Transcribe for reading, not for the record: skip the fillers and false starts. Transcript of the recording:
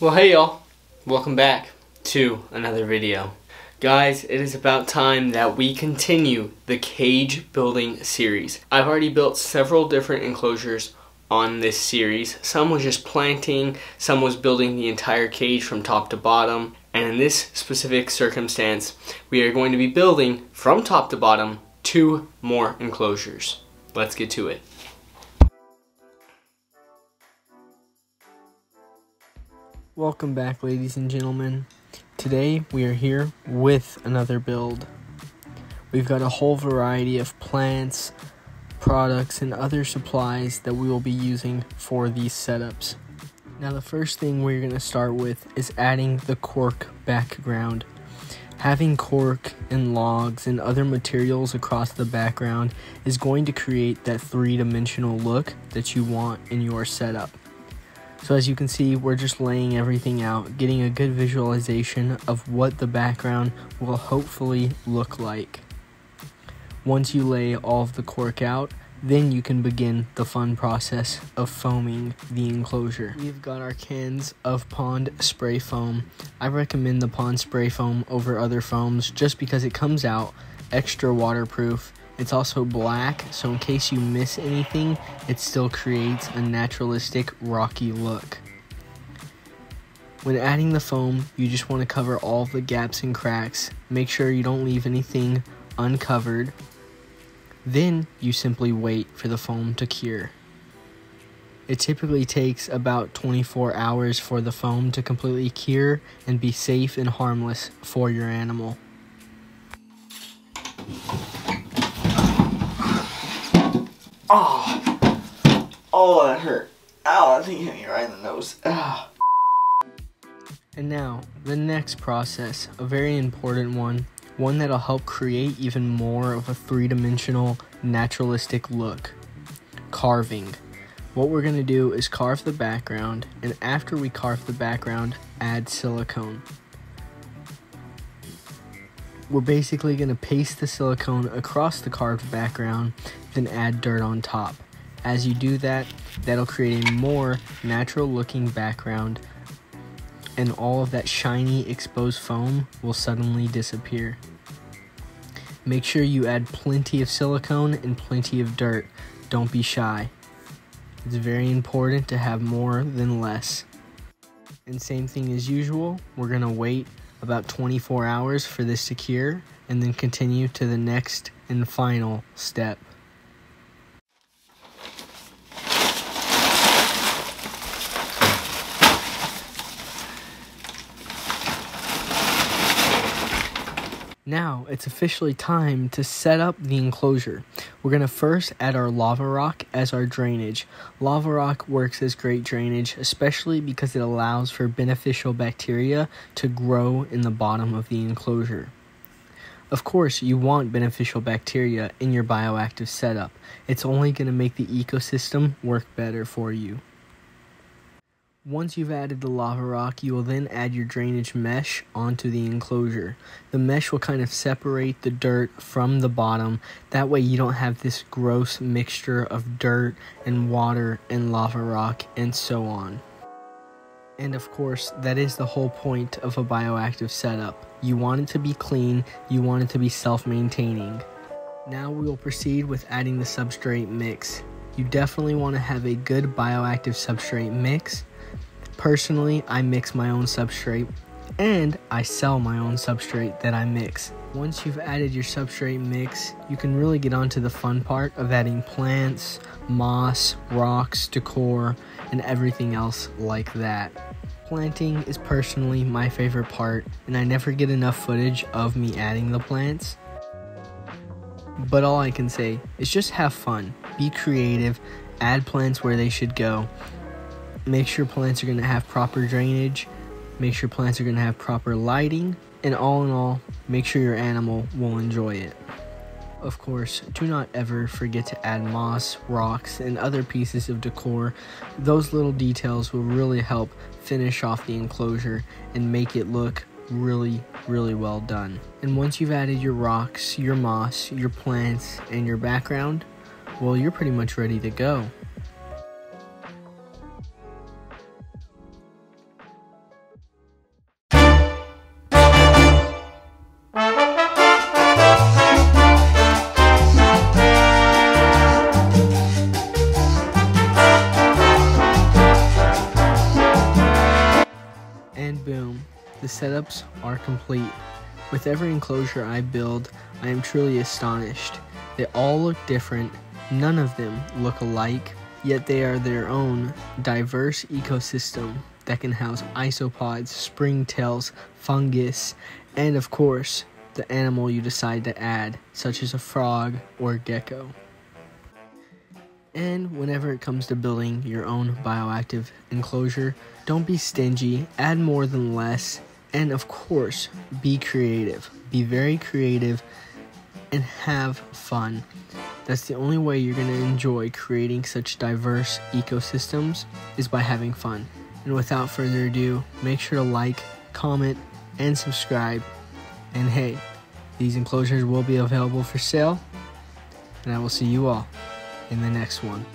Well, hey y'all, welcome back to another video. Guys, it is about time that we continue the cage building series. I've already built several different enclosures on this series. Some was just planting, some was building the entire cage from top to bottom, and in this specific circumstance, we are going to be building from top to bottom 2 more enclosures. Let's get to it. Welcome back, ladies and gentlemen. Today we are here with another build. We've got a whole variety of plants, products, and other supplies that we will be using for these setups. Now the first thing we're going to start with is adding the cork background. Having cork and logs and other materials across the background is going to create that 3-dimensional look that you want in your setup. So as you can see, we're just laying everything out, getting a good visualization of what the background will hopefully look like. Once you lay all of the cork out, then you can begin the fun process of foaming the enclosure. We've got our cans of pond spray foam. I recommend the pond spray foam over other foams just because it comes out extra waterproof. It's also black, so in case you miss anything, it still creates a naturalistic, rocky look. When adding the foam, you just want to cover all of the gaps and cracks. Make sure you don't leave anything uncovered. Then you simply wait for the foam to cure. It typically takes about 24 hours for the foam to completely cure and be safe and harmless for your animal. Oh, that hurt. Ow, that thing hit me right in the nose. Ah. And now, the next process, a very important one that'll help create even more of a 3-dimensional naturalistic look. Carving. What we're going to do is carve the background, and after we carve the background, add silicone. We're basically going to paste the silicone across the carved background, then add dirt on top. As you do that, that'll create a more natural looking background, and all of that shiny exposed foam will suddenly disappear. Make sure you add plenty of silicone and plenty of dirt. Don't be shy. It's very important to have more than less. And same thing as usual, we're going to wait about 24 hours for this to cure, and then continue to the next and final step. Now it's officially time to set up the enclosure. We're going to first add our lava rock as our drainage. Lava rock works as great drainage, especially because it allows for beneficial bacteria to grow in the bottom of the enclosure. Of course, you want beneficial bacteria in your bioactive setup. It's only going to make the ecosystem work better for you. Once you've added the lava rock, you will then add your drainage mesh onto the enclosure. The mesh will kind of separate the dirt from the bottom. That way you don't have this gross mixture of dirt and water and lava rock and so on. And of course, that is the whole point of a bioactive setup. You want it to be clean, you want it to be self-maintaining. Now we will proceed with adding the substrate mix. You definitely want to have a good bioactive substrate mix. Personally, I mix my own substrate, and I sell my own substrate that I mix. Once you've added your substrate mix, you can really get on to the fun part of adding plants, moss, rocks, decor, and everything else like that. Planting is personally my favorite part, and I never get enough footage of me adding the plants. But all I can say is just have fun, be creative, add plants where they should go. Make sure plants are going to have proper drainage, make sure plants are going to have proper lighting, and all in all, make sure your animal will enjoy it. Of course, do not ever forget to add moss, rocks, and other pieces of decor. Those little details will really help finish off the enclosure and make it look really well done. And once you've added your rocks, your moss, your plants, and your background, well, you're pretty much ready to go. the setups are complete. With every enclosure I build, I am truly astonished. They all look different, none of them look alike, yet they are their own diverse ecosystem that can house isopods, springtails, fungus, and of course, the animal you decide to add, such as a frog or gecko. And whenever it comes to building your own bioactive enclosure, don't be stingy, add more than less, and of course, be creative. Be very creative and have fun. That's the only way you're going to enjoy creating such diverse ecosystems is by having fun. And without further ado, make sure to like, comment, and subscribe. And hey, these enclosures will be available for sale, and I will see you all in the next one.